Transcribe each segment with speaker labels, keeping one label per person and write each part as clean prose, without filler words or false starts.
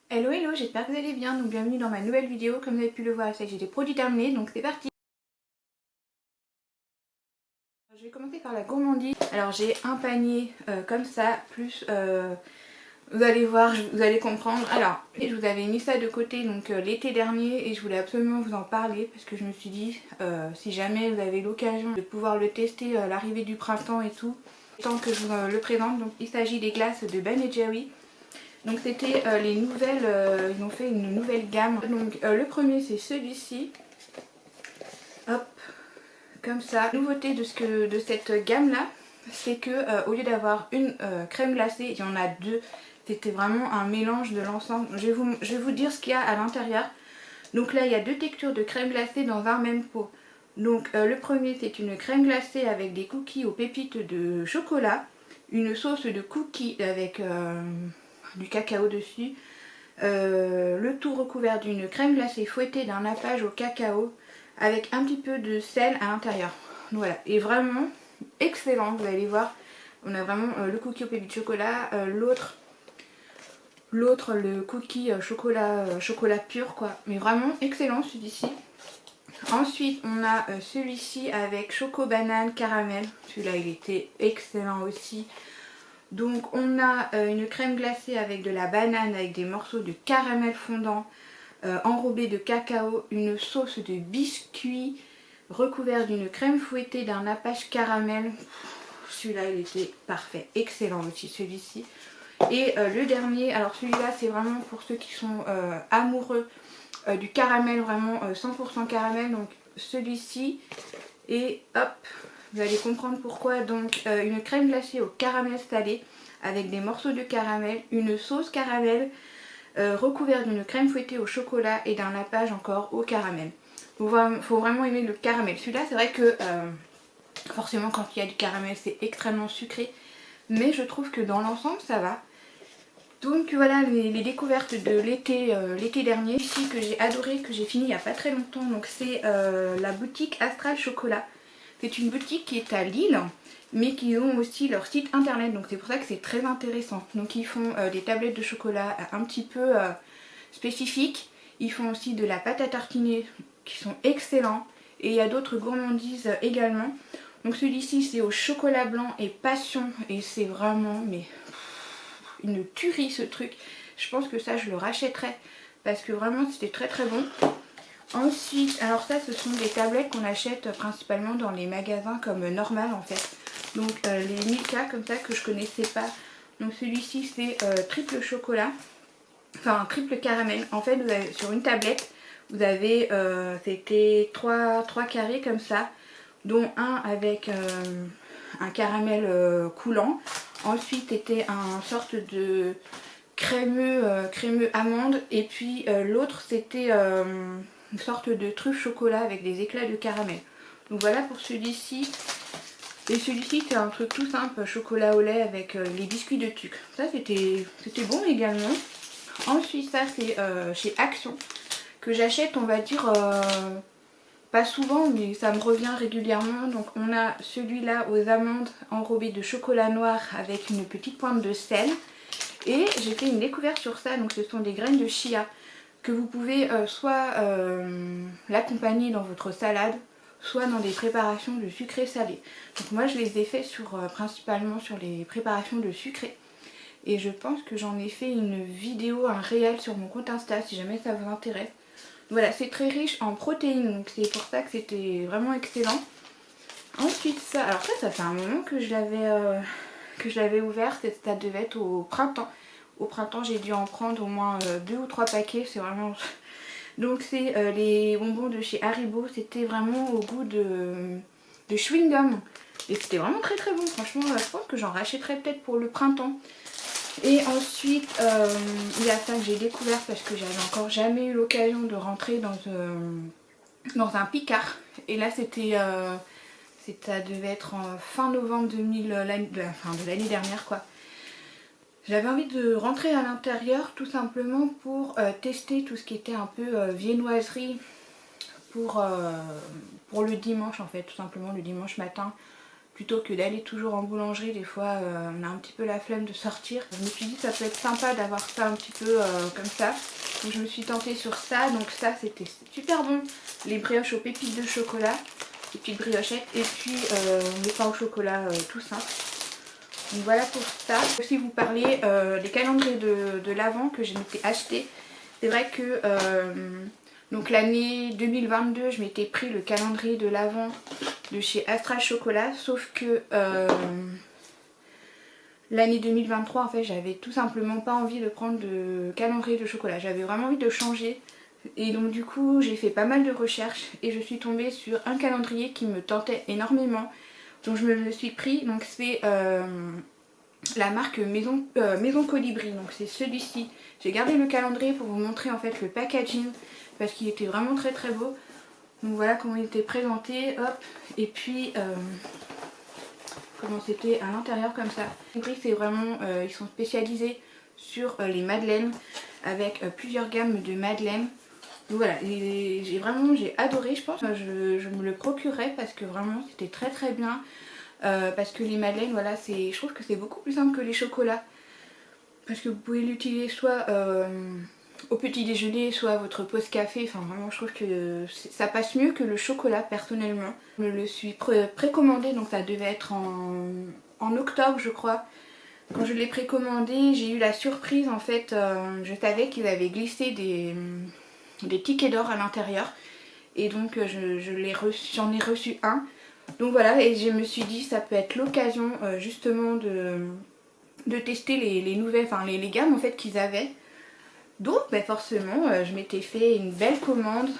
Speaker 1: Hello hello, j'espère que vous allez bien, donc bienvenue dans ma nouvelle vidéo. Comme vous avez pu le voir, j'ai des produits terminés, donc c'est parti. Je vais commencer par la gourmandise. Alors j'ai un panier comme ça, plus vous allez voir, vous allez comprendre. Alors je vous avais mis ça de côté donc l'été dernier et je voulais absolument vous en parler parce que je me suis dit si jamais vous avez l'occasion de pouvoir le tester à l'arrivée du printemps et tout, tant que je vous le présente. Donc il s'agit des glaces de Ben Jerry. Donc c'était les nouvelles, ils ont fait une nouvelle gamme. Donc le premier c'est celui-ci. Hop, comme ça. La nouveauté de cette gamme là, c'est que au lieu d'avoir une crème glacée, il y en a deux. C'était vraiment un mélange de l'ensemble. Je vais vous dire ce qu'il y a à l'intérieur. Donc là il y a deux textures de crème glacée dans un même pot. Donc le premier c'est une crème glacée avec des cookies aux pépites de chocolat. Une sauce de cookies avec du cacao dessus. Le tout recouvert d'une crème glacée fouettée d'un nappage au cacao avec un petit peu de sel à l'intérieur. Voilà, et vraiment excellent, vous allez voir. On a vraiment le cookie au pépites de chocolat, l'autre le cookie chocolat pur quoi. Mais vraiment excellent celui-ci. Ensuite on a celui-ci avec choco banane caramel. Celui-là il était excellent aussi. Donc on a une crème glacée avec de la banane avec des morceaux de caramel fondant enrobé de cacao, une sauce de biscuit recouvert d'une crème fouettée d'un nappage caramel. Celui-là il était parfait, excellent aussi celui-ci. Et le dernier, alors celui-là c'est vraiment pour ceux qui sont amoureux du caramel, vraiment 100% caramel. Donc celui-ci, et hop, vous allez comprendre pourquoi. Donc une crème glacée au caramel salé avec des morceaux de caramel, une sauce caramel recouvert d'une crème fouettée au chocolat et d'un nappage encore au caramel. Il faut vraiment aimer le caramel. Celui-là c'est vrai que forcément quand il y a du caramel c'est extrêmement sucré, mais je trouve que dans l'ensemble ça va. Donc voilà les découvertes de l'été dernier. Ici que j'ai adoré, que j'ai fini il n'y a pas très longtemps. Donc c'est la boutique Astral Chocolat. C'est une boutique qui est à Lille, mais qui ont aussi leur site internet. Donc c'est pour ça que c'est très intéressant. Donc ils font des tablettes de chocolat un petit peu spécifiques. Ils font aussi de la pâte à tartiner qui sont excellents. Et il y a d'autres gourmandises également. Donc celui-ci c'est au chocolat blanc et passion. Et c'est vraiment une tuerie ce truc. Je pense que ça je le rachèterai parce que vraiment c'était très très bon. Ensuite, alors ça ce sont des tablettes qu'on achète principalement dans les magasins comme normal en fait. Donc les Milka comme ça que je connaissais pas. Donc celui-ci c'est triple chocolat, enfin triple caramel. En fait vous avez, sur une tablette vous avez c'était 3 carrés comme ça, dont un avec un caramel coulant. Ensuite était un sorte de crémeux amande. Et puis l'autre c'était une sorte de truffe chocolat avec des éclats de caramel. Donc voilà pour celui-ci. Et celui-ci c'est un truc tout simple, chocolat au lait avec les biscuits de tuc. Ça c'était bon également. Ensuite ça c'est chez Action que j'achète on va dire pas souvent mais ça me revient régulièrement. Donc on a celui-là aux amandes enrobé de chocolat noir avec une petite pointe de sel. Et j'ai fait une découverte sur ça, donc ce sont des graines de chia que vous pouvez soit l'accompagner dans votre salade, soit dans des préparations de sucré salé. Donc moi je les ai fait principalement sur les préparations de sucré. Et je pense que j'en ai fait une vidéo, un réel sur mon compte Insta si jamais ça vous intéresse. Voilà, c'est très riche en protéines, donc c'est pour ça que c'était vraiment excellent. Ensuite ça, alors ça fait un moment que je l'avais ouvert, ça devait être au printemps. Au printemps j'ai dû en prendre au moins 2 ou 3 paquets, c'est vraiment... Donc c'est les bonbons de chez Haribo, c'était vraiment au goût de chewing-gum. Et c'était vraiment très très bon, franchement je pense que j'en rachèterai peut-être pour le printemps. Et ensuite il y a ça que j'ai découvert parce que j'avais encore jamais eu l'occasion de rentrer dans un Picard. Et là c'était... ça devait être en fin novembre de l'année dernière quoi. J'avais envie de rentrer à l'intérieur tout simplement pour tester tout ce qui était un peu viennoiserie pour le dimanche en fait, tout simplement le dimanche matin. plutôt que d'aller toujours en boulangerie. Des fois on a un petit peu la flemme de sortir. Je me suis dit ça peut être sympa d'avoir ça un petit peu comme ça. Donc je me suis tentée sur ça, donc ça c'était super bon. Les brioches aux pépites de chocolat, les petites briochettes, et puis les pains au chocolat tout simple. Donc voilà pour ça. Je vais aussi vous parler des calendriers de l'Avent que je m'étais acheté. C'est vrai que donc l'année 2022 je m'étais pris le calendrier de l'Avent de chez Astral Chocolat, sauf que l'année 2023 en fait j'avais tout simplement pas envie de prendre de calendrier de chocolat. J'avais vraiment envie de changer. Et donc du coup j'ai fait pas mal de recherches et je suis tombée sur un calendrier qui me tentait énormément. Donc je me le suis pris, donc c'est la marque Maison Colibri, donc c'est celui-ci. J'ai gardé le calendrier pour vous montrer en fait le packaging parce qu'il était vraiment très très beau. Donc voilà comment il était présenté, hop, et puis comment c'était à l'intérieur comme ça. Colibri c'est vraiment, ils sont spécialisés sur les madeleines avec plusieurs gammes de madeleines. Donc voilà, j'ai adoré, je pense. Je me le procurerai parce que vraiment c'était très très bien. Parce que les madeleines, voilà, je trouve que c'est beaucoup plus simple que les chocolats. Parce que vous pouvez l'utiliser soit au petit déjeuner, soit à votre pause café. Enfin vraiment je trouve que ça passe mieux que le chocolat personnellement. Je me le suis précommandé, donc ça devait être en octobre je crois. Quand je l'ai précommandé, j'ai eu la surprise en fait, je savais qu'ils avaient glissé des tickets d'or à l'intérieur. Et donc j'en ai reçu un. Donc voilà, et je me suis dit ça peut être l'occasion justement de tester les nouvelles, enfin les gammes en fait qu'ils avaient. Donc bah, forcément je m'étais fait une belle commande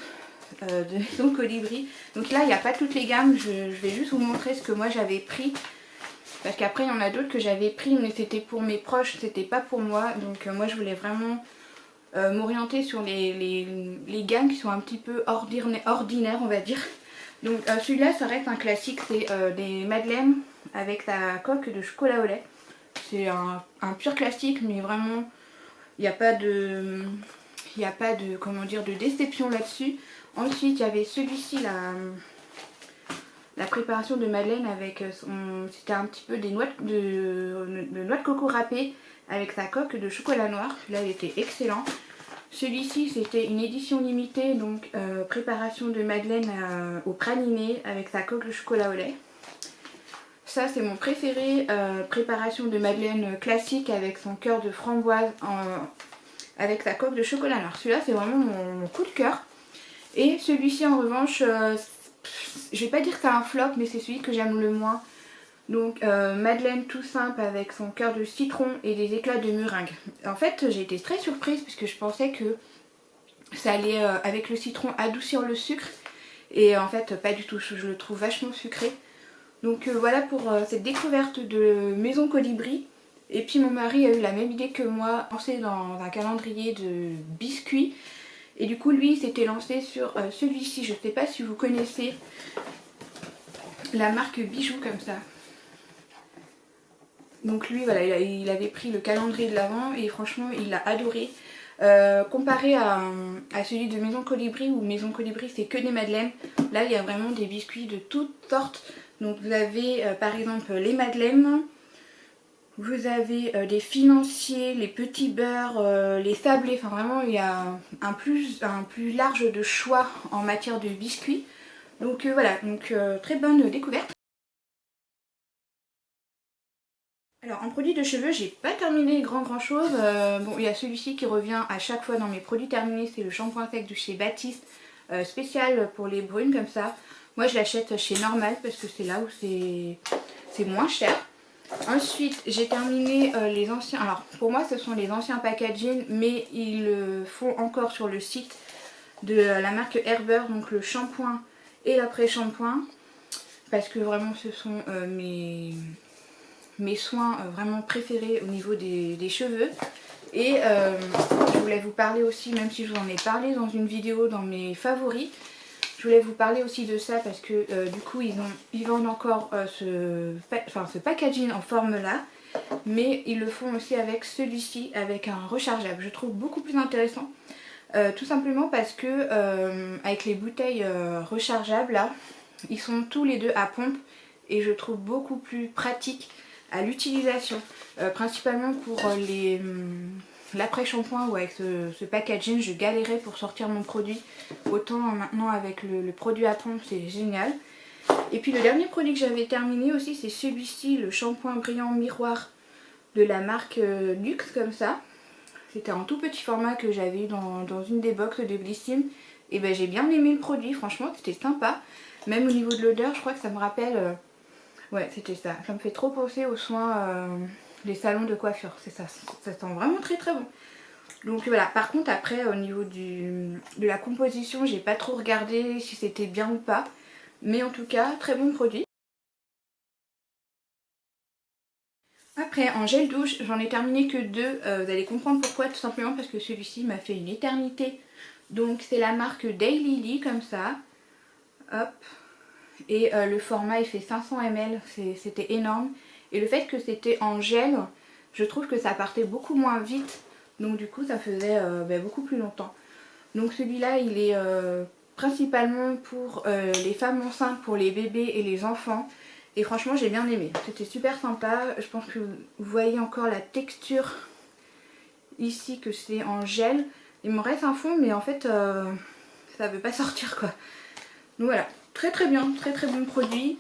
Speaker 1: de Maison Colibri. Donc là il n'y a pas toutes les gammes, je vais juste vous montrer ce que moi j'avais pris. Parce qu'après il y en a d'autres que j'avais pris mais c'était pour mes proches, c'était pas pour moi. Donc moi je voulais vraiment m'orienter sur les gammes qui sont un petit peu ordinaires on va dire. Donc celui-là ça reste un classique, c'est des madeleines avec la coque de chocolat au lait. C'est un pur classique mais vraiment il n'y a pas de comment dire de déception là-dessus. Ensuite il y avait celui-ci, la préparation de madeleine avec c'était un petit peu des noix de coco râpées avec sa coque de chocolat noir. Là il était excellent. Celui-ci c'était une édition limitée, donc préparation de madeleine au praliné avec sa coque de chocolat au lait. Ça c'est mon préféré, préparation de madeleine classique avec son cœur de framboise avec sa coque de chocolat noir. Celui-là c'est vraiment mon coup de cœur. Et celui-ci en revanche, je vais pas dire que c'est un flop mais c'est celui que j'aime le moins. Donc madeleine tout simple avec son cœur de citron et des éclats de meringue. En fait j'ai été très surprise puisque je pensais que ça allait avec le citron adoucir le sucre. Et en fait pas du tout, je le trouve vachement sucré. Donc voilà pour cette découverte de Maison Colibri. Et puis mon mari a eu la même idée que moi, lancé dans un calendrier de biscuits. Et du coup lui il s'était lancé sur celui-ci, je ne sais pas si vous connaissez la marque Bijoux comme ça. Donc lui voilà, il avait pris le calendrier de l'Avent et franchement il l'a adoré. Comparé à celui de Maison Colibri, où Maison Colibri c'est que des madeleines, là il y a vraiment des biscuits de toutes sortes. Donc vous avez par exemple les madeleines, vous avez des financiers, les petits beurres, les sablés, enfin vraiment il y a un plus large de choix en matière de biscuits. Donc voilà, donc très bonne découverte. Alors en produit de cheveux, j'ai pas terminé grand chose. Bon, il y a celui-ci qui revient à chaque fois dans mes produits terminés, c'est le shampoing sec de chez Baptiste, spécial pour les brunes comme ça. Moi je l'achète chez Normal parce que c'est là où c'est moins cher. Ensuite j'ai terminé les anciens, alors pour moi ce sont les anciens packaging mais ils le font encore sur le site de la marque Herber, donc le shampoing et l'après-shampoing. Parce que vraiment ce sont mes soins vraiment préférés au niveau des cheveux. Et je voulais vous parler aussi, même si je vous en ai parlé dans une vidéo dans mes favoris, je voulais vous parler aussi de ça parce que du coup ils vendent encore ce packaging en forme là, mais ils le font aussi avec celui-ci, avec un rechargeable. Je trouve beaucoup plus intéressant, tout simplement parce que avec les bouteilles rechargeables là, ils sont tous les deux à pompe. et je trouve beaucoup plus pratique à l'utilisation, principalement pour l'après-shampoing où avec ce packaging je galérais pour sortir mon produit. Autant maintenant avec le produit à pompe c'est génial. Et puis le dernier produit que j'avais terminé aussi c'est celui-ci, le shampoing brillant miroir de la marque Luxe comme ça. C'était en tout petit format que j'avais eu dans une des box de Blissim. Et ben j'ai bien aimé le produit, franchement c'était sympa. Même au niveau de l'odeur je crois que ça me rappelle... ouais c'était ça, ça me fait trop penser aux soins des salons de coiffure, c'est ça, ça sent vraiment très très bon. Donc voilà, par contre après au niveau de la composition j'ai pas trop regardé si c'était bien ou pas. Mais en tout cas très bon produit. Après en gel douche j'en ai terminé que deux, vous allez comprendre pourquoi, tout simplement parce que celui-ci m'a fait une éternité. Donc c'est la marque Daylily comme ça, hop, et le format il fait 500 ml, c'était énorme. Et le fait que c'était en gel, je trouve que ça partait beaucoup moins vite, donc du coup ça faisait beaucoup plus longtemps. Donc celui-là il est principalement pour les femmes enceintes, pour les bébés et les enfants. Et franchement j'ai bien aimé, c'était super sympa. Je pense que vous voyez encore la texture ici, que c'est en gel. Il me reste un fond mais en fait ça veut pas sortir quoi. Donc voilà, très très bien, très très bon produit.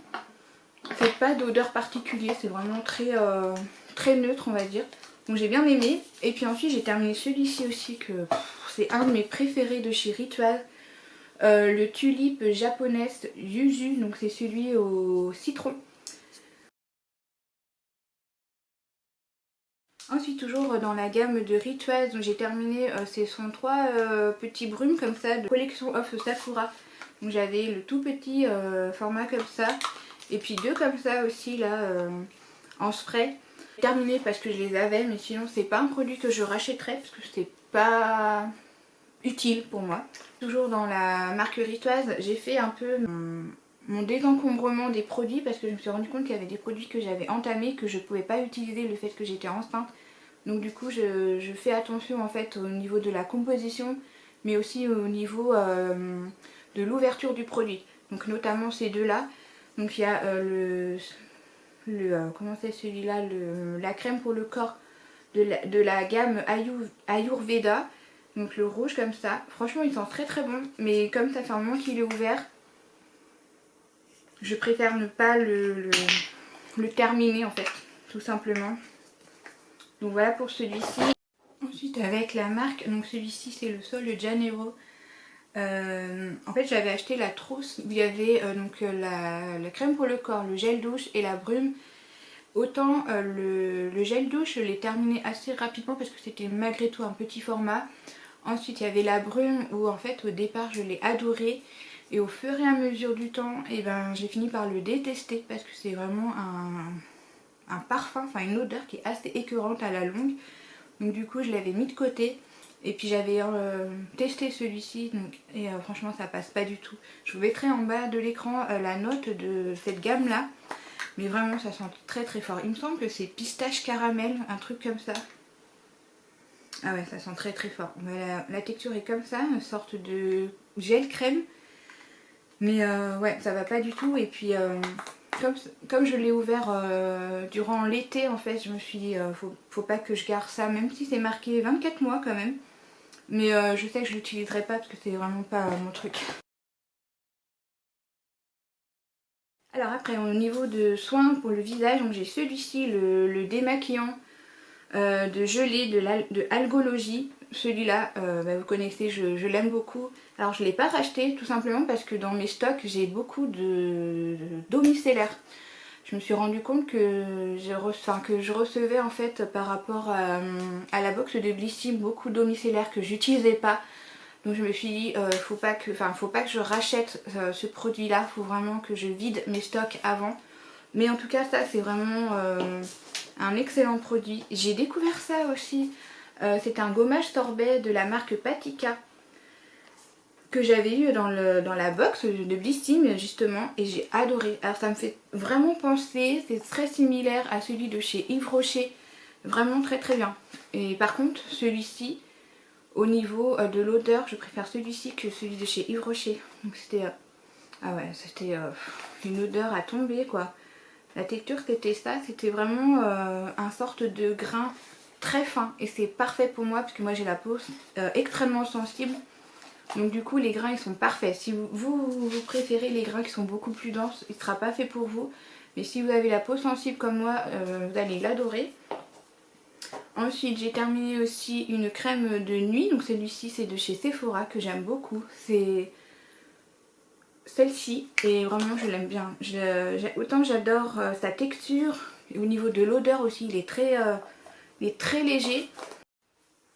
Speaker 1: C'est pas d'odeur particulière, c'est vraiment très neutre on va dire. Donc j'ai bien aimé. Et puis ensuite j'ai terminé celui-ci aussi, que c'est un de mes préférés de chez Ritual. Le tulipe japonaise yuzu, donc c'est celui au citron. Ensuite toujours dans la gamme de Ritual, donc j'ai terminé, ce sont trois petits brumes comme ça de collection of Sakura. Donc j'avais le tout petit format comme ça, et puis deux comme ça aussi là en spray. Terminé parce que je les avais, mais sinon c'est pas un produit que je rachèterais parce que c'est pas utile pour moi. Toujours dans la marque Ritoise, j'ai fait un peu mon désencombrement des produits parce que je me suis rendu compte qu'il y avait des produits que j'avais entamés que je pouvais pas utiliser le fait que j'étais enceinte. Donc du coup je fais attention en fait au niveau de la composition, mais aussi au niveau de l'ouverture du produit. Donc notamment ces deux là. Donc il y a comment c'est celui-là, la crème pour le corps de la gamme Ayurveda. Donc le rouge comme ça. Franchement il sent très très bon. Mais comme ça fait un moment qu'il est ouvert, je préfère ne pas le terminer en fait. Tout simplement. Donc voilà pour celui-ci. Ensuite avec la marque, donc celui-ci c'est le Sol de Janeiro. En fait j'avais acheté la trousse où il y avait la crème pour le corps, le gel douche et la brume. Autant le gel douche je l'ai terminé assez rapidement parce que c'était malgré tout un petit format. Ensuite il y avait la brume où en fait au départ je l'ai adoré, et au fur et à mesure du temps j'ai fini par le détester parce que c'est vraiment un parfum, enfin une odeur qui est assez écœurante à la longue. Donc du coup je l'avais mis de côté. Et puis j'avais testé celui-ci et franchement ça passe pas du tout. Je vous mettrai en bas de l'écran la note de cette gamme là. Mais vraiment ça sent très très fort. Il me semble que c'est pistache caramel, un truc comme ça. Ah ouais, ça sent très très fort. La texture est comme ça, une sorte de gel crème. Mais ouais, ça va pas du tout. Et puis comme je l'ai ouvert durant l'été en fait, je me suis dit faut pas que je garde ça, même si c'est marqué 24 mois quand même. Mais je sais que je l'utiliserai pas parce que c'est vraiment pas mon truc. Alors après au niveau de soins pour le visage, donc j'ai celui-ci, le démaquillant de gelée de Algologie. Celui-là, vous connaissez, je l'aime beaucoup. Alors je ne l'ai pas racheté tout simplement parce que dans mes stocks j'ai beaucoup d'eau micellaire. Je me suis rendu compte que je recevais en fait par rapport à la box de Blissim beaucoup d'eau micellaire que j'utilisais pas. Donc je me suis dit faut pas que je rachète ce produit là, faut vraiment que je vide mes stocks avant. Mais en tout cas ça c'est vraiment un excellent produit. J'ai découvert ça aussi, c'est un gommage sorbet de la marque Patika que j'avais eu dans la box de Blissim justement, et j'ai adoré. Alors ça me fait vraiment penser, c'est très similaire à celui de chez Yves Rocher, vraiment très très bien. Et par contre celui-ci, au niveau de l'odeur, je préfère celui-ci que celui de chez Yves Rocher. Donc c'était ah ouais, c'était une odeur à tomber quoi. La texture c'était ça, c'était vraiment un sorte de grain très fin et c'est parfait pour moi parce que moi j'ai la peau extrêmement sensible. Donc du coup les grains ils sont parfaits. Si vous préférez les grains qui sont beaucoup plus denses, il ne sera pas fait pour vous. Mais si vous avez la peau sensible comme moi, vous allez l'adorer. Ensuite j'ai terminé aussi une crème de nuit. Donc celui-ci c'est de chez Sephora que j'aime beaucoup. C'est celle-ci et vraiment je l'aime bien. Autant j'adore sa texture et au niveau de l'odeur aussi il est très léger.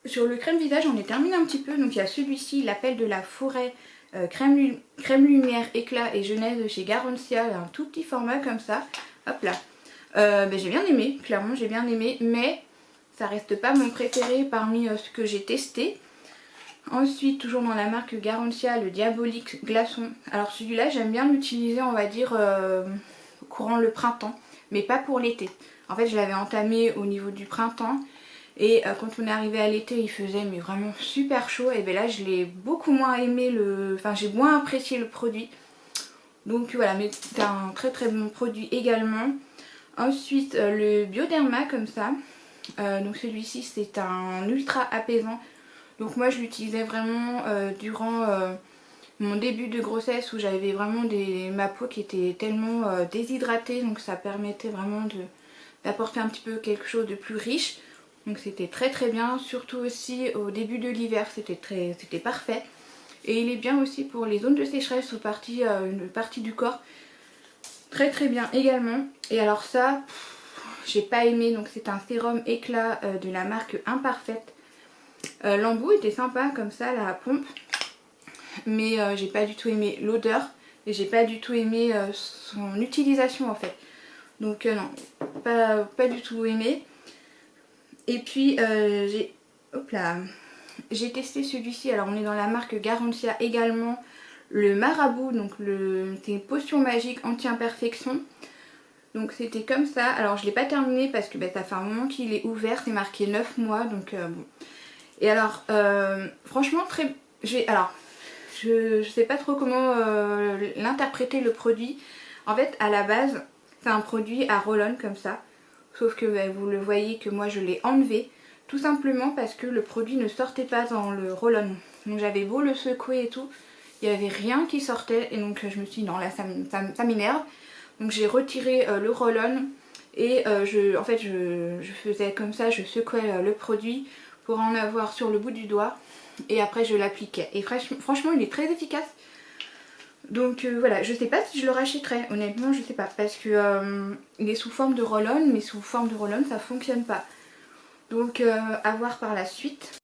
Speaker 1: Sur le crème visage on est terminé un petit peu. Donc il y a celui-ci, l'appel de la forêt, crème lumière éclat et jeunesse de chez Garancia, un tout petit format comme ça. Hop là. J'ai bien aimé, clairement j'ai bien aimé, mais ça reste pas mon préféré parmi ce que j'ai testé. Ensuite, toujours dans la marque Garancia, le Diabolique Glaçon. Alors celui-là, j'aime bien l'utiliser, on va dire, courant le printemps, mais pas pour l'été. En fait, je l'avais entamé au niveau du printemps, et quand on est arrivé à l'été, il faisait mais vraiment super chaud. Et bien là, je l'ai beaucoup moins aimé, enfin j'ai moins apprécié le produit. Donc voilà, mais c'est un très très bon produit également. Ensuite, le Bioderma comme ça. Donc celui-ci, c'est un ultra apaisant. Donc moi je l'utilisais vraiment durant mon début de grossesse où j'avais vraiment ma peau qui était tellement déshydratée. Donc ça permettait vraiment d'apporter un petit peu quelque chose de plus riche. Donc c'était très très bien. Surtout aussi au début de l'hiver, c'était parfait. Et il est bien aussi pour les zones de sécheresse ou une partie du corps. Très très bien également. Et alors ça, j'ai pas aimé. Donc c'est un sérum éclat de la marque Imparfaite. L'embout était sympa comme ça, la pompe, mais j'ai pas du tout aimé l'odeur et j'ai pas du tout aimé son utilisation en fait. Donc non, pas du tout aimé. Et puis j'ai testé celui-ci. Alors on est dans la marque Garancia également, le Marabout, donc c'est une potion magique anti-imperfection. Donc c'était comme ça. Alors je l'ai pas terminé parce que ça fait un moment qu'il est ouvert, c'est marqué 9 mois, donc bon. Et alors, franchement, je sais pas trop comment l'interpréter le produit. En fait, à la base, c'est un produit à roll-on comme ça. Sauf que vous le voyez que moi, je l'ai enlevé. Tout simplement parce que le produit ne sortait pas dans le roll-on. Donc j'avais beau le secouer et tout, il n'y avait rien qui sortait. Et donc je me suis dit, non, là, ça m'énerve. Donc j'ai retiré le roll-on. Et en fait, je faisais comme ça, je secouais le produit pour en avoir sur le bout du doigt et après je l'appliquais et franchement il est très efficace. Donc voilà, je sais pas si je le rachèterai, honnêtement je sais pas, parce que il est sous forme de roll-on, mais sous forme de roll-on ça fonctionne pas. Donc à voir par la suite.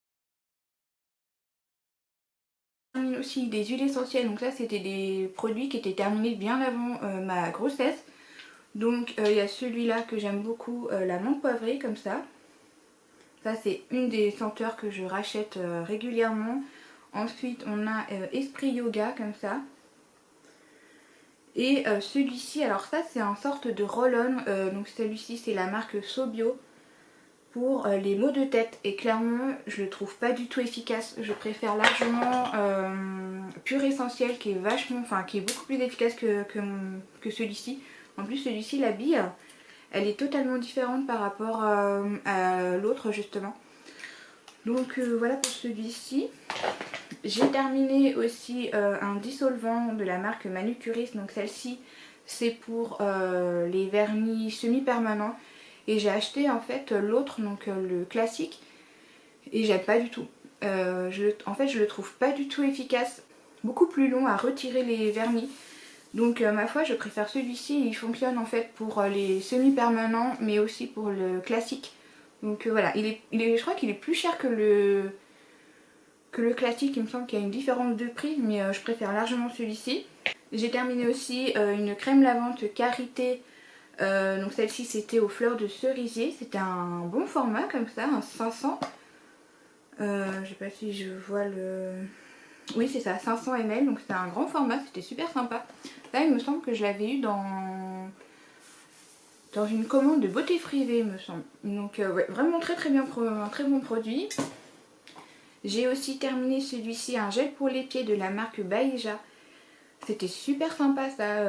Speaker 1: On termine aussi des huiles essentielles, donc ça c'était des produits qui étaient terminés bien avant ma grossesse. Donc il y a celui-là que j'aime beaucoup, la menthe poivrée comme ça. Ça c'est une des senteurs que je rachète régulièrement. Ensuite on a Esprit Yoga comme ça. Et celui-ci, alors ça c'est un sorte de roll-on. Donc celui-ci c'est la marque Sobio pour les maux de tête. Et clairement je le trouve pas du tout efficace. Je préfère largement Pure Essentiel qui est qui est beaucoup plus efficace que celui-ci. En plus celui-ci, la bille, elle est totalement différente par rapport à l'autre justement. Donc voilà pour celui-ci. J'ai terminé aussi un dissolvant de la marque Manucuris. Donc celle-ci c'est pour les vernis semi-permanents. Et j'ai acheté en fait l'autre, donc le classique. Et j'aime pas du tout. En fait je le trouve pas du tout efficace. Beaucoup plus long à retirer les vernis. Donc ma foi je préfère celui-ci, il fonctionne en fait pour les semi-permanents mais aussi pour le classique. Donc voilà, je crois qu'il est plus cher que le classique, il me semble qu'il y a une différence de prix mais je préfère largement celui-ci. J'ai terminé aussi une crème lavante Karité, donc celle-ci c'était aux fleurs de cerisier, c'était un bon format comme ça, un 500. Je sais pas si je vois le... Oui c'est ça, 500 ml, donc c'était un grand format, c'était super sympa. Là il me semble que je l'avais eu dans une commande de Beauté Privée il me semble. Donc ouais, vraiment très très bien, un très bon produit. J'ai aussi terminé un gel pour les pieds de la marque Baïja. C'était super sympa ça,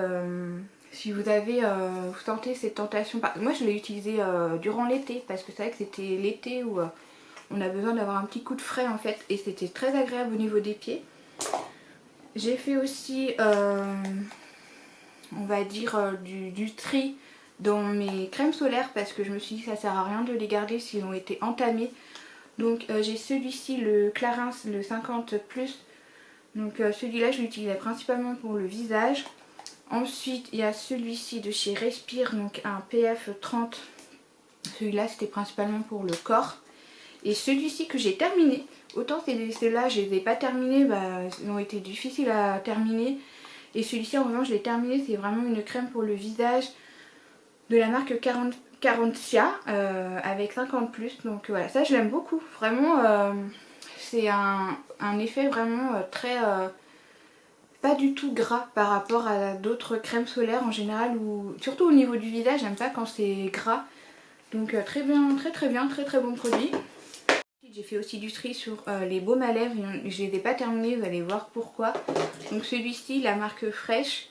Speaker 1: Si vous avez, vous tentez cette tentation, moi je l'ai utilisé durant l'été parce que c'est vrai que c'était l'été où on a besoin d'avoir un petit coup de frais en fait et c'était très agréable au niveau des pieds. J'ai fait aussi, on va dire, du tri dans mes crèmes solaires parce que je me suis dit que ça sert à rien de les garder s'ils ont été entamés. Donc j'ai celui-ci, le Clarins, le 50+. Donc celui-là je l'utilisais principalement pour le visage. Ensuite il y a celui-ci de chez Respire, donc un PF 30. Celui-là c'était principalement pour le corps. Et celui-ci que j'ai terminé, autant ceux-là je les ai pas terminés, ils ont été difficiles à terminer. Et celui-ci en revanche je l'ai terminé, c'est vraiment une crème pour le visage de la marque 40 avec 50+. Donc voilà, ça je l'aime beaucoup. Vraiment c'est un effet vraiment très... pas du tout gras par rapport à d'autres crèmes solaires en général, ou surtout au niveau du visage, j'aime pas quand c'est gras. Donc très bien, très bon produit. J'ai fait aussi du tri sur les baumes à lèvres, je les ai pas terminés, vous allez voir pourquoi. Donc celui-ci, la marque Fresh.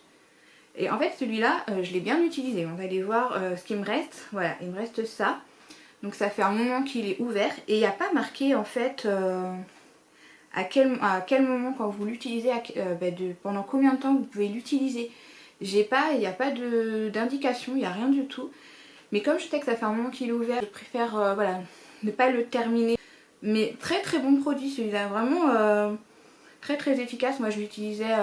Speaker 1: Et en fait celui-là, je l'ai bien utilisé, on va aller voir ce qu'il me reste. Voilà, il me reste ça. Donc ça fait un moment qu'il est ouvert et il n'y a pas marqué en fait à quel moment quand vous l'utilisez, pendant combien de temps vous pouvez l'utiliser. Il n'y a pas d'indication, il n'y a rien du tout. Mais comme je sais que ça fait un moment qu'il est ouvert, je préfère voilà, ne pas le terminer. Mais très bon produit celui-là, vraiment très efficace. Moi je l'utilisais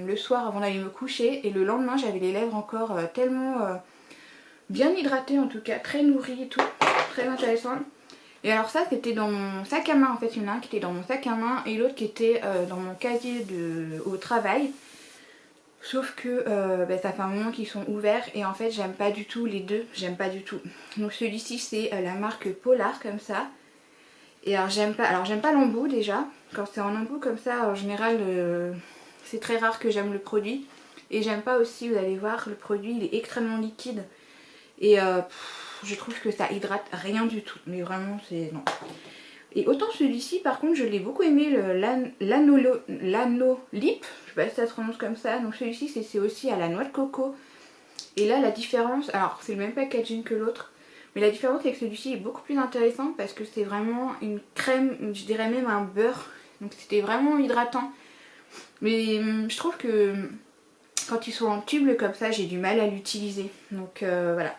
Speaker 1: le soir avant d'aller me coucher et le lendemain j'avais les lèvres encore tellement bien hydratées, en tout cas très nourries et tout, très intéressant. Et alors ça c'était dans mon sac à main en fait, il y en a un qui était dans mon sac à main et l'autre qui était dans mon casier au travail. Sauf que ça fait un moment qu'ils sont ouverts et en fait j'aime pas du tout les deux, j'aime pas du tout. Donc celui-ci c'est la marque Polar comme ça. Et alors j'aime pas l'embout déjà, quand c'est en embout comme ça en général c'est très rare que j'aime le produit. Et j'aime pas aussi, vous allez voir, le produit il est extrêmement liquide et je trouve que ça hydrate rien du tout, mais vraiment c'est non. Et autant celui-ci par contre je l'ai beaucoup aimé, l'Anolip, je sais pas si ça se prononce comme ça. Donc celui-ci c'est aussi à la noix de coco. Et là la différence, alors c'est le même packaging que l'autre, mais la différence c'est que celui-ci est beaucoup plus intéressant parce que c'est vraiment une crème, je dirais même un beurre. Donc c'était vraiment hydratant. Mais je trouve que quand ils sont en tube comme ça j'ai du mal à l'utiliser. Donc voilà,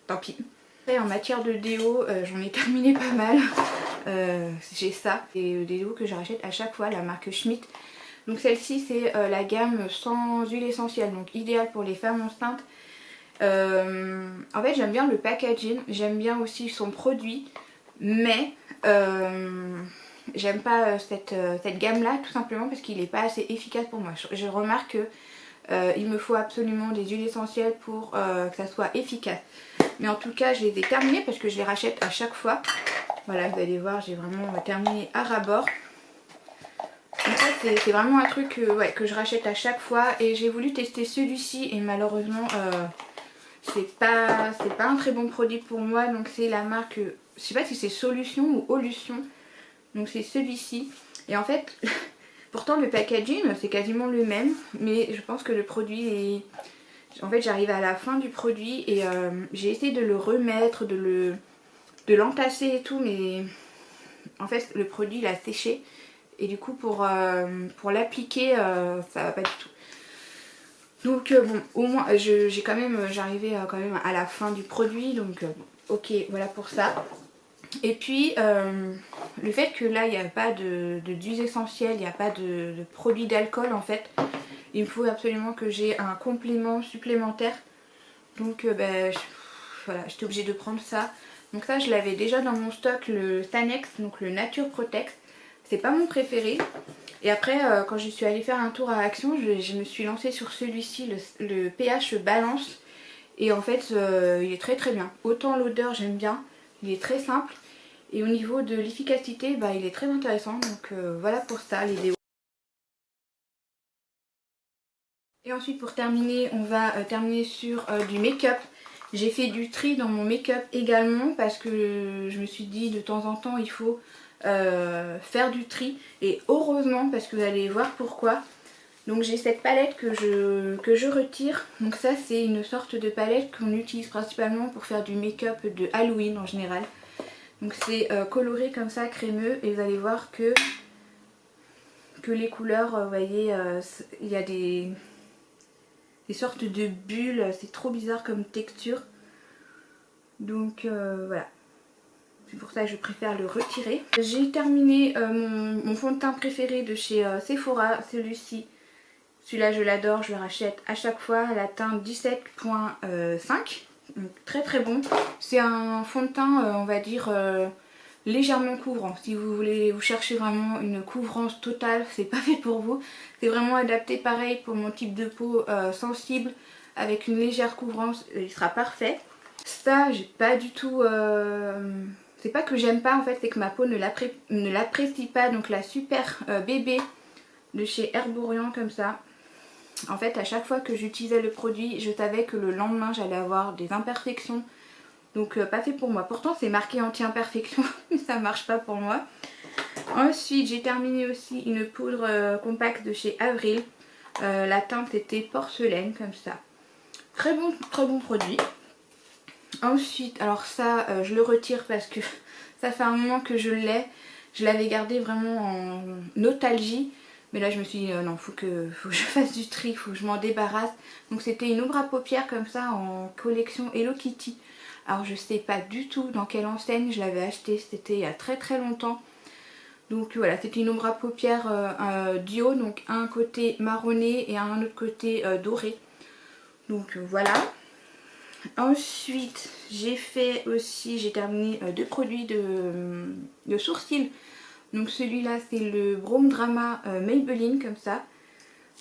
Speaker 1: tant pis. Après en matière de déo j'en ai terminé pas mal. J'ai ça, c'est des déos que je rachète à chaque fois, la marque Schmitt. Donc celle-ci c'est la gamme sans huile essentielle, donc idéale pour les femmes enceintes. En fait j'aime bien le packaging, j'aime bien aussi son produit, mais j'aime pas cette gamme là tout simplement parce qu'il n'est pas assez efficace pour moi. Je remarque que il me faut absolument des huiles essentielles pour que ça soit efficace. Mais en tout cas je les ai terminées parce que je les rachète à chaque fois. Voilà, vous allez voir, j'ai vraiment terminé à ras-bord. Donc ça c'est vraiment un truc que je rachète à chaque fois. Et j'ai voulu tester celui-ci et malheureusement c'est pas un très bon produit pour moi. Donc c'est la marque, je sais pas si c'est Solution ou Olution. Donc c'est celui-ci. Et en fait, pourtant le packaging c'est quasiment le même. Mais je pense que le produit est... En fait j'arrive à la fin du produit et j'ai essayé de le remettre, de l'entasser et tout, mais en fait le produit il a séché et du coup pour l'appliquer ça va pas du tout. Donc bon, au moins j'arrivais quand même à la fin du produit, donc ok, voilà pour ça. Et puis le fait que là il n'y a pas d'huile essentielle, il n'y a pas de produit d'alcool en fait, il me faut absolument que j'ai un complément supplémentaire. Donc voilà, j'étais obligée de prendre ça. Donc ça je l'avais déjà dans mon stock, le Sanex, donc le Nature Protect. C'est pas mon préféré. Et après quand je suis allée faire un tour à Action, je me suis lancée sur celui-ci, le pH Balance. Et en fait il est très bien. Autant l'odeur j'aime bien, il est très simple. Et au niveau de l'efficacité, il est très intéressant. Donc voilà pour ça les déos. Et ensuite pour terminer, on va terminer sur du make-up. J'ai fait du tri dans mon make-up également parce que je me suis dit de temps en temps il faut faire du tri. Et heureusement parce que vous allez voir pourquoi. Donc j'ai cette palette que je retire. Donc ça c'est une sorte de palette qu'on utilise principalement pour faire du make-up de Halloween en général. Donc c'est coloré comme ça, crémeux, et vous allez voir que les couleurs, vous voyez, il y a des sortes de bulles, c'est trop bizarre comme texture. Donc voilà. C'est pour ça que je préfère le retirer. J'ai terminé mon fond de teint préféré de chez Sephora, celui-ci. Celui-là je l'adore, je le rachète à chaque fois. La teinte 17.5. Très très bon. C'est un fond de teint, on va dire, légèrement couvrant. Si vous cherchez vraiment une couvrance totale, c'est pas fait pour vous. C'est vraiment adapté pareil pour mon type de peau sensible, avec une légère couvrance, il sera parfait. Ça, j'ai pas du tout... c'est pas que j'aime pas en fait, c'est que ma peau ne l'apprécie pas. Donc la super bébé de chez Herborian comme ça. En fait à chaque fois que j'utilisais le produit, je savais que le lendemain j'allais avoir des imperfections. Donc pas fait pour moi. Pourtant c'est marqué anti-imperfection, mais ça marche pas pour moi. Ensuite j'ai terminé aussi une poudre compacte de chez Avril. La teinte était porcelaine comme ça. Très bon produit. Ensuite, alors ça je le retire parce que ça fait un moment que je l'ai. Je l'avais gardé vraiment en nostalgie. Mais là je me suis dit non, faut que je fasse du tri, faut que je m'en débarrasse. Donc c'était une ombre à paupières comme ça en collection Hello Kitty. Alors je sais pas du tout dans quelle enseigne je l'avais acheté, c'était il y a très longtemps. Donc voilà, c'était une ombre à paupières duo, donc un côté marronné et un autre côté doré. Donc voilà. Ensuite j'ai terminé deux produits de sourcils. Donc celui-là c'est le Brow Drama Maybelline comme ça.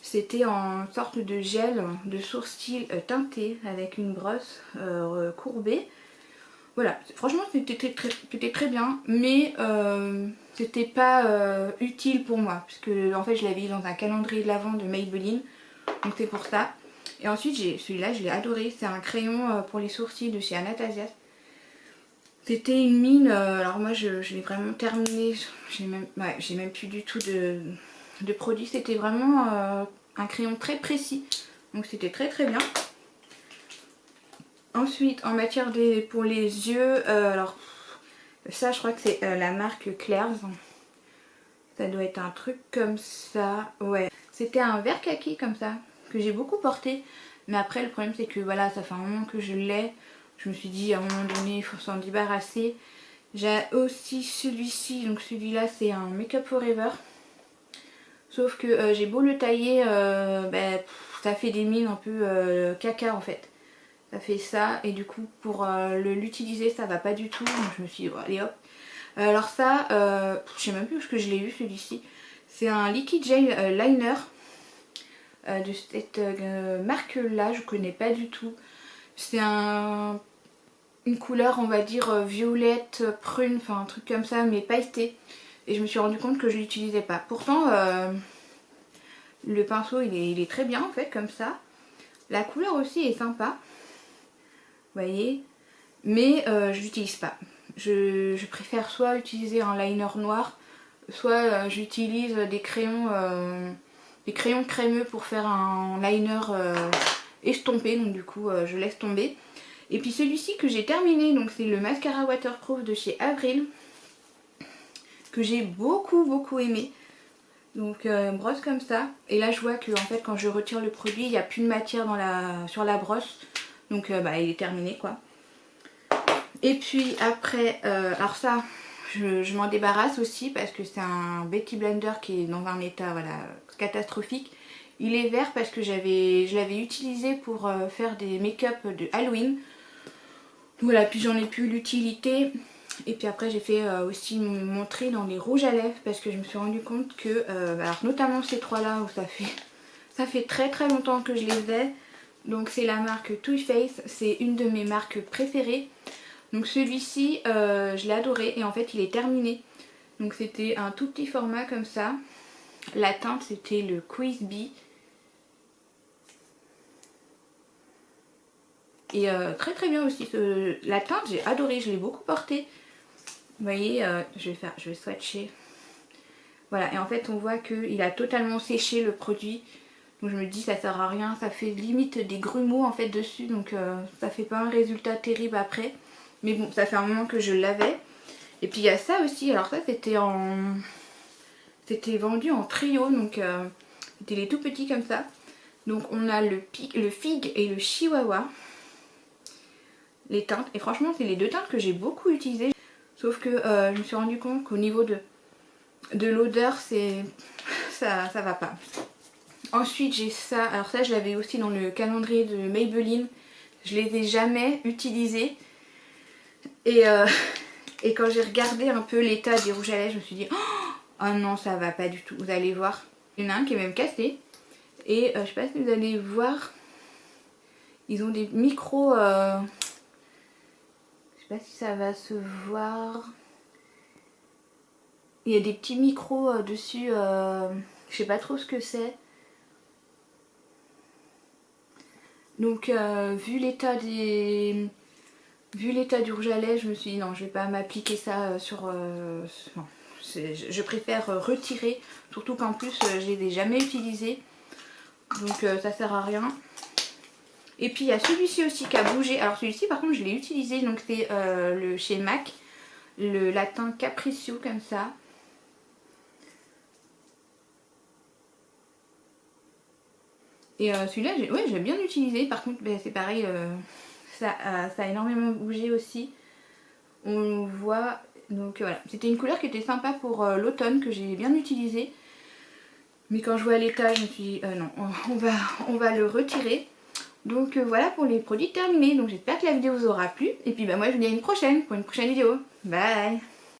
Speaker 1: C'était en sorte de gel de sourcils teinté avec une brosse courbée. Voilà, franchement c'était très bien, mais c'était pas utile pour moi, puisque en fait je l'avais mis dans un calendrier de l'Avent de Maybelline, donc c'est pour ça. Et ensuite celui-là je l'ai adoré, c'est un crayon pour les sourcils de chez Anastasia. C'était une mine, alors moi je l'ai vraiment terminé, j'ai même plus du tout de produit, c'était vraiment un crayon très précis, donc c'était très bien. Ensuite en matière pour les yeux, alors ça je crois que c'est la marque Claire's, ça doit être un truc comme ça, ouais. C'était un vert kaki comme ça, que j'ai beaucoup porté, mais après le problème c'est que voilà, ça fait un moment que je l'ai. Je me suis dit à un moment donné il faut s'en débarrasser. J'ai aussi celui-ci, donc celui-là c'est un Make Up Forever. Sauf que j'ai beau le tailler, ça fait des mines un peu caca en fait. Ça fait ça et du coup pour l'utiliser ça va pas du tout. Donc je me suis dit bon, allez hop. Alors ça, je sais même plus où est-ce que je l'ai eu celui-ci. C'est un liquid gel liner de cette marque là, je connais pas du tout. C'est une couleur on va dire violette, prune, enfin un truc comme ça mais pailleté. Et je me suis rendu compte que je l'utilisais pas. Pourtant le pinceau il est très bien en fait comme ça. La couleur aussi est sympa. Vous voyez. Mais je l'utilise pas. Je préfère soit utiliser un liner noir, soit j'utilise des crayons crémeux pour faire un liner estompé. Donc du coup je laisse tomber. Et puis celui-ci que j'ai terminé, donc c'est le mascara waterproof de chez Avril, que j'ai beaucoup aimé. Donc brosse comme ça. Et là je vois que en fait quand je retire le produit, il n'y a plus de matière sur la brosse. Donc il est terminé quoi. Et puis après, alors ça je m'en débarrasse aussi parce que c'est un Beauty Blender qui est dans un état voilà, catastrophique. Il est vert parce que je l'avais utilisé pour faire des make-up de Halloween. Voilà, puis j'en ai plus l'utilité. Et puis après j'ai fait aussi mon tri dans les rouges à lèvres parce que je me suis rendu compte que, alors notamment ces trois là où ça fait très longtemps que je les ai. Donc c'est la marque Too Faced, c'est une de mes marques préférées. Donc celui-ci je l'ai adoré et en fait il est terminé. Donc c'était un tout petit format comme ça. La teinte c'était le Quiz Bee. Et très bien aussi, la teinte j'ai adoré, je l'ai beaucoup portée. Vous voyez, je vais swatcher. Voilà, et en fait on voit qu'il a totalement séché le produit. Donc je me dis ça sert à rien, ça fait limite des grumeaux en fait dessus, donc ça fait pas un résultat terrible après. Mais bon, ça fait un moment que je l'avais. Et puis il y a ça aussi, alors ça c'était vendu en trio, donc c'était les tout petits comme ça. Donc on a le figue et le chihuahua, les teintes. Et franchement c'est les deux teintes que j'ai beaucoup utilisées. Sauf que je me suis rendu compte qu'au niveau de l'odeur, ça va pas. Ensuite j'ai ça, alors ça je l'avais aussi dans le calendrier de Maybelline. Je les ai jamais utilisés. Et quand j'ai regardé un peu l'état des rouges à lèvres, je me suis dit oh non, ça va pas du tout. Vous allez voir. Il y en a un qui est même cassé. Et je sais pas si vous allez voir, ils ont des micros, je sais pas si ça va se voir. Il y a des petits micros dessus, je sais pas trop ce que c'est. Donc vu l'état du rouge à lèvres, je me suis dit non, je vais pas m'appliquer ça sur... non, je préfère retirer, surtout qu'en plus je les ai jamais utilisés. Donc ça sert à rien. Et puis il y a celui-ci aussi qui a bougé. Alors celui-ci par contre je l'ai utilisé. Donc c'est chez MAC. Le latin capriccio comme ça. Et celui-là j'ai bien utilisé. Par contre c'est pareil, ça a énormément bougé aussi. On voit. Donc voilà. C'était une couleur qui était sympa pour l'automne, que j'ai bien utilisée. Mais quand je vois l'état, je me suis dit non, on va le retirer. Donc voilà pour les produits terminés. Donc j'espère que la vidéo vous aura plu. Et puis bah moi je vous dis à une prochaine pour une prochaine vidéo. Bye!